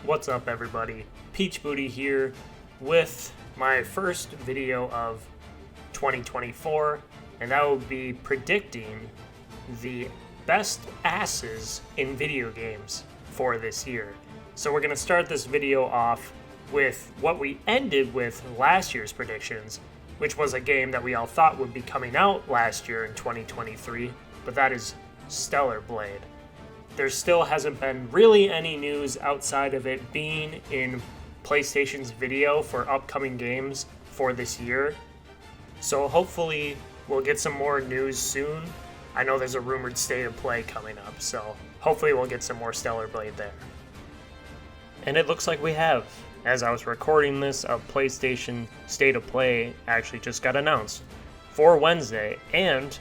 What's up, everybody? Peach Booty here with my first video of 2024, and I will be predicting the best asses in video games for this year. So we're going to start this video off with what we ended with last year's predictions, which was a game that we all thought would be coming out last year in 2023, but that is Stellar Blade. There still hasn't been really any news outside of it being in PlayStation's video for upcoming games for this year. So hopefully we'll get some more news soon. I know there's a rumored State of Play coming up, so hopefully we'll get some more Stellar Blade there. And it looks like we have. As I was recording this, a PlayStation State of Play actually just got announced for Wednesday, and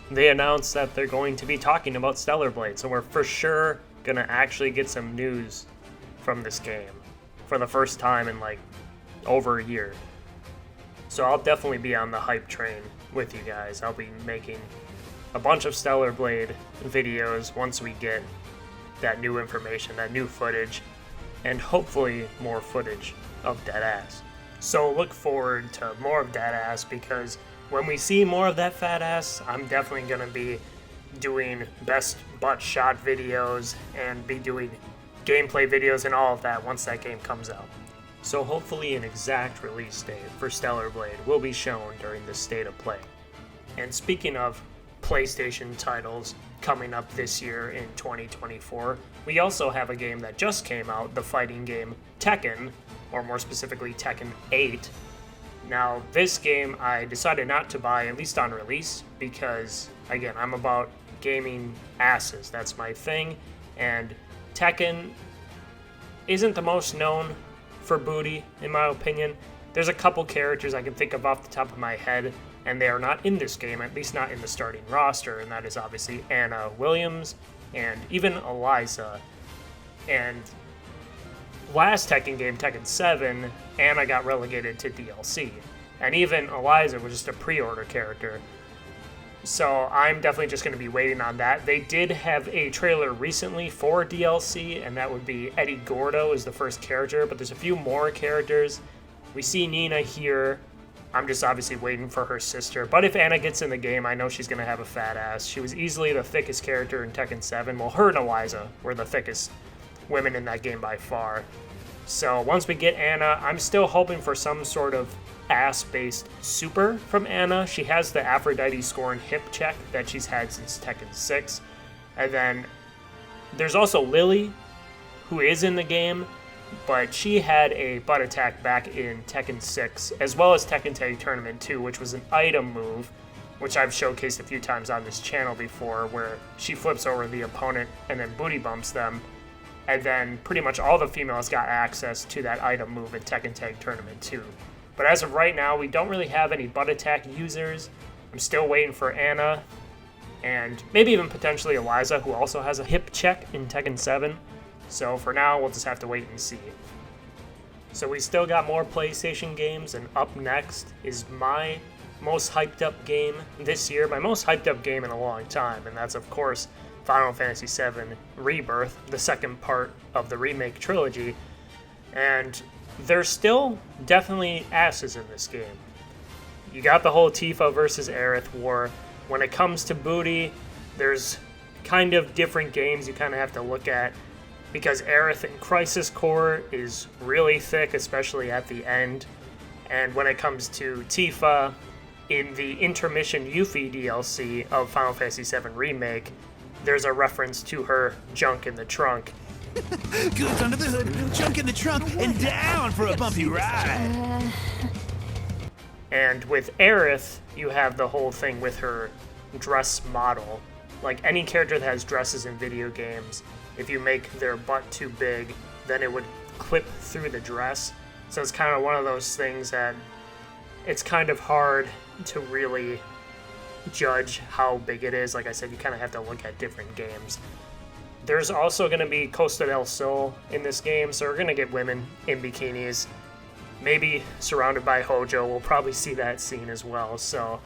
they announced that they're going to be talking about Stellar Blade, so we're for sure gonna actually get some news from this game for the first time in like over a year. So I'll definitely be on the hype train with you guys. I'll be making a bunch of Stellar Blade videos once we get that new information, that new footage, and hopefully more footage of Deadass. So look forward to more of Deadass, because when we see more of that fat ass, I'm definitely going to be doing best butt shot videos and be doing gameplay videos and all of that once that game comes out. So hopefully an exact release date for Stellar Blade will be shown during this State of Play. And speaking of PlayStation titles coming up this year in 2024, we also have a game that just came out, the fighting game Tekken, or more specifically Tekken 8. Now, this game I decided not to buy, at least on release, because, again, I'm about gaming asses. That's my thing, and Tekken isn't the most known for booty, in my opinion. There's a couple characters I can think of off the top of my head, and they are not in this game, at least not in the starting roster, and that is obviously Anna Williams and even Eliza. And last Tekken game, Tekken 7, Anna got relegated to DLC, and even Eliza was just a pre-order character. So I'm definitely just going to be waiting on that. They did have a trailer recently for DLC, and that would be Eddie Gordo is the first character, but there's a few more characters. We see Nina here. I'm just obviously waiting for her sister. But if Anna gets in the game, I know she's going to have a fat ass. She was easily the thickest character in Tekken 7. Well, her and Eliza were the thickest women in that game by far. So once we get Anna, I'm still hoping for some sort of ass-based super from Anna. She has the Aphrodite scorn hip check that she's had since Tekken 6. And then there's also Lily, who is in the game, but she had a butt attack back in Tekken 6, as well as Tekken Tag Tournament 2, which was an item move, which I've showcased a few times on this channel before, where she flips over the opponent and then booty bumps them. And then pretty much all the females got access to that item move in Tekken Tag Tournament 2. But as of right now, we don't really have any butt attack users. I'm still waiting for Anna, and maybe even potentially Eliza, who also has a hip check in Tekken 7. So for now, we'll just have to wait and see. So we still got more PlayStation games, and up next is my most hyped up game this year, my most hyped up game in a long time, and that's of course Final Fantasy VII Rebirth, the second part of the remake trilogy. And there's still definitely asses in this game. You got the whole Tifa versus Aerith war. When it comes to booty, there's kind of different games you kind of have to look at, because Aerith in Crisis Core is really thick, especially at the end. And when it comes to Tifa in the intermission Yuffie DLC of Final Fantasy VII Remake, there's a reference to her junk in the trunk. Goods under the hood, junk in the trunk, and down for a bumpy ride. And with Aerith, you have the whole thing with her dress model. Like any character that has dresses in video games, if you make their butt too big, then it would clip through the dress. So it's kind of one of those things that it's kind of hard to really judge how big it is. Like I said, you kind of have to look at different games. There's also going to be Costa del Sol in this game, so we're going to get women in bikinis. Maybe surrounded by Hojo, we'll probably see that scene as well. So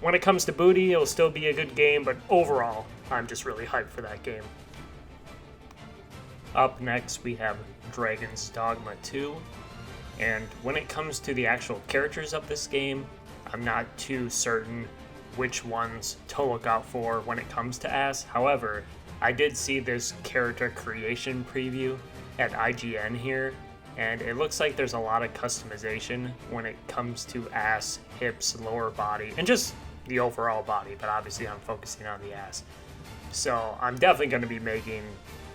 when it comes to booty, it'll still be a good game, but overall, I'm just really hyped for that game. Up next, we have Dragon's Dogma 2. And when it comes to the actual characters of this game, I'm not too certain which ones to look out for when it comes to Ass. However, I did see this character creation preview at IGN here, and it looks like there's a lot of customization when it comes to ass, hips, lower body, and just the overall body, but obviously I'm focusing on the ass. So I'm definitely going to be making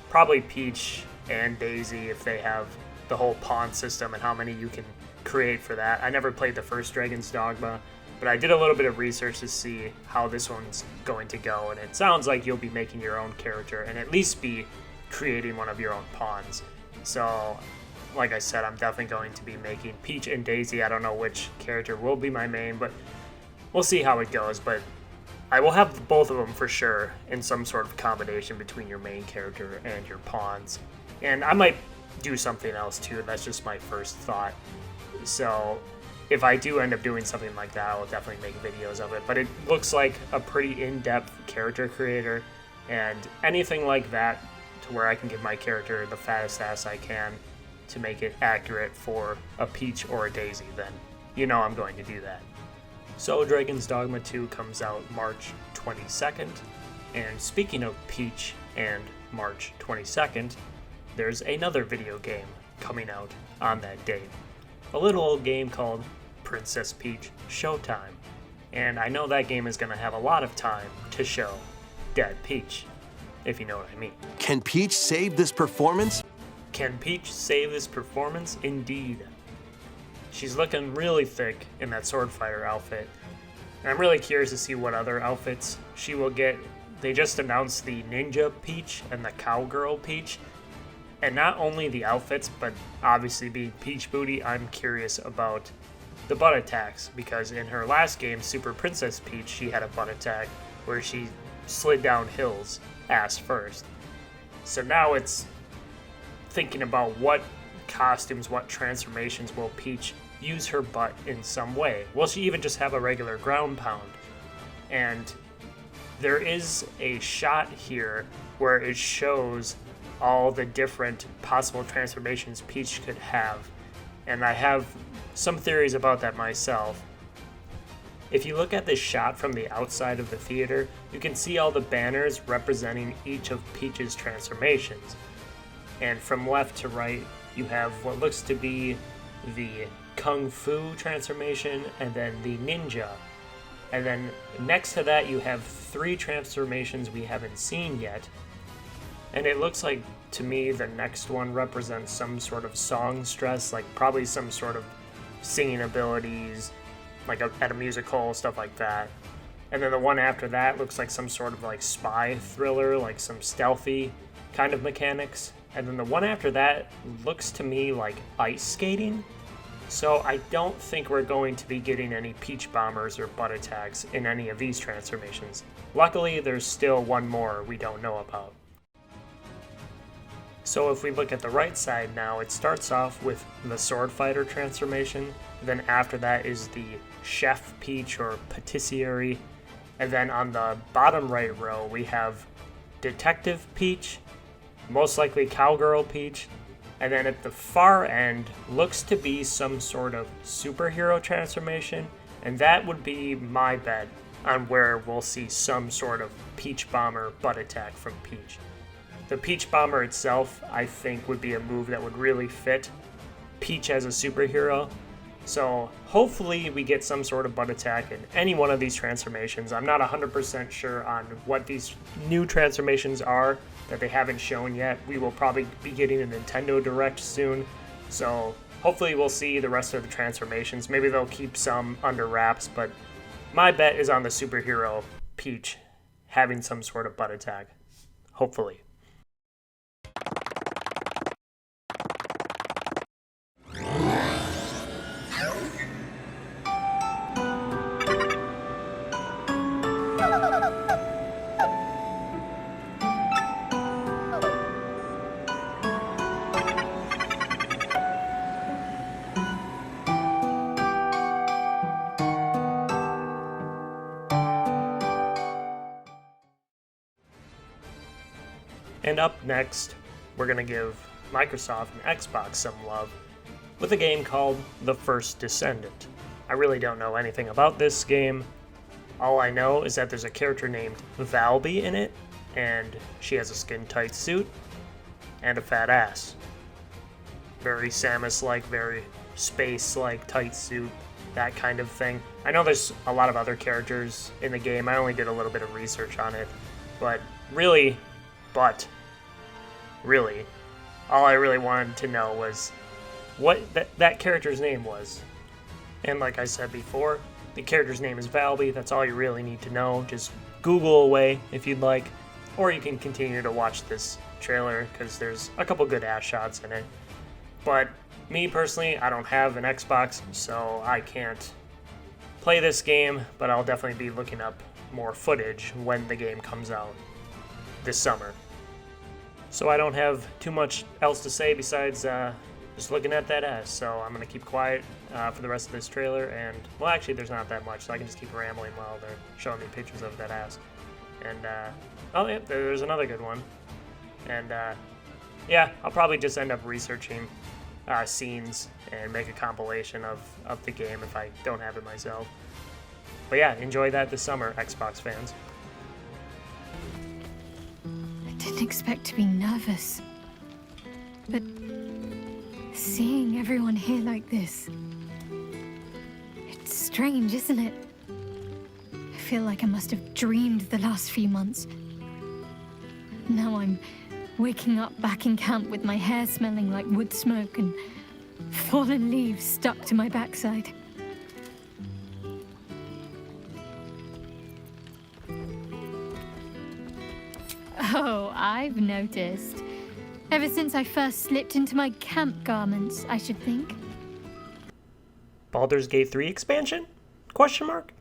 probably Peach and Daisy if they have the whole pawn system and how many you can create for that. I never played the first Dragon's Dogma, but I did a little bit of research to see how this one's going to go, and it sounds like you'll be making your own character and at least be creating one of your own pawns. So, like I said, I'm definitely going to be making Peach and Daisy. I don't know which character will be my main, but we'll see how it goes. But I will have both of them for sure in some sort of combination between your main character and your pawns. And I might do something else too. That's just my first thought. So if I do end up doing something like that, I will definitely make videos of it. But it looks like a pretty in-depth character creator, and anything like that to where I can give my character the fattest ass I can to make it accurate for a Peach or a Daisy, then you know I'm going to do that. So Dragon's Dogma 2 comes out March 22nd, and speaking of Peach and March 22nd, there's another video game coming out on that date. A little old game called Princess Peach Showtime, and I know that game is going to have a lot of time to show Dead Peach, if you know what I mean. Can Peach save this performance? Can Peach save this performance? Indeed. She's looking really thick in that sword fighter outfit, and I'm really curious to see what other outfits she will get. They just announced the Ninja Peach and the Cowgirl Peach, and not only the outfits, but obviously being Peach Booty, I'm curious about the butt attacks, because in her last game, Super Princess Peach, she had a butt attack where she slid down hills ass first. So now it's thinking about what costumes, what transformations will Peach use her butt in some way. Will she even just have a regular ground pound? And there is a shot here where it shows all the different possible transformations Peach could have, and I have some theories about that myself. If you look at this shot from the outside of the theater, you can see all the banners representing each of Peach's transformations. And from left to right, you have what looks to be the Kung Fu transformation, and then the Ninja. And then next to that, you have 3 transformations we haven't seen yet. And it looks like, to me, the next one represents some sort of songstress, like probably some sort of singing abilities, like at a musical, stuff like that. And then the one after that looks like some sort of like spy thriller, like some stealthy kind of mechanics. And then the one after that looks to me like ice skating. So I don't think we're going to be getting any Peach Bombers or butt attacks in any of these transformations. Luckily, there's still one more we don't know about. So if we look at the right side now, it starts off with the Sword Fighter transformation. Then after that is the Chef Peach or Patisserie. And then on the bottom right row, we have Detective Peach, most likely Cowgirl Peach. And then at the far end looks to be some sort of superhero transformation. And that would be my bet on where we'll see some sort of Peach Bomber butt attack from Peach. The Peach Bomber itself, I think, would be a move that would really fit Peach as a superhero. So hopefully we get some sort of butt attack in any one of these transformations. I'm not 100% sure on what these new transformations are that they haven't shown yet. We will probably be getting a Nintendo Direct soon. So hopefully we'll see the rest of the transformations. Maybe they'll keep some under wraps, but my bet is on the superhero Peach having some sort of butt attack. Hopefully. And up next, we're going to give Microsoft and Xbox some love with a game called The First Descendant. I really don't know anything about this game. All I know is that there's a character named Valby in it, and she has a skin-tight suit and a fat ass. Very Samus-like, very space-like tight suit, that kind of thing. I know there's a lot of other characters in the game. I only did a little bit of research on it, but really, all I really wanted to know was what that character's name was. And like I said before, the character's name is Valby. That's all you really need to know. Just Google away if you'd like, or you can continue to watch this trailer because there's a couple good ass shots in it. But me personally, I don't have an Xbox, so I can't play this game, but I'll definitely be looking up more footage when the game comes out this summer. So I don't have too much else to say besides just looking at that ass, so I'm going to keep quiet for the rest of this trailer, and, well, actually, there's not that much, so I can just keep rambling while they're showing me pictures of that ass. And, oh, yeah, there's another good one. And, yeah, I'll probably just end up researching scenes and make a compilation of the game if I don't have it myself. But yeah, enjoy that this summer, Xbox fans. I didn't expect to be nervous, but seeing everyone here like this, it's strange, isn't it? I feel like I must have dreamed the last few months. Now I'm waking up back in camp with my hair smelling like wood smoke and fallen leaves stuck to my backside. Oh, I've noticed. Ever since I first slipped into my camp garments, I should think. Baldur's Gate 3 expansion? Question mark?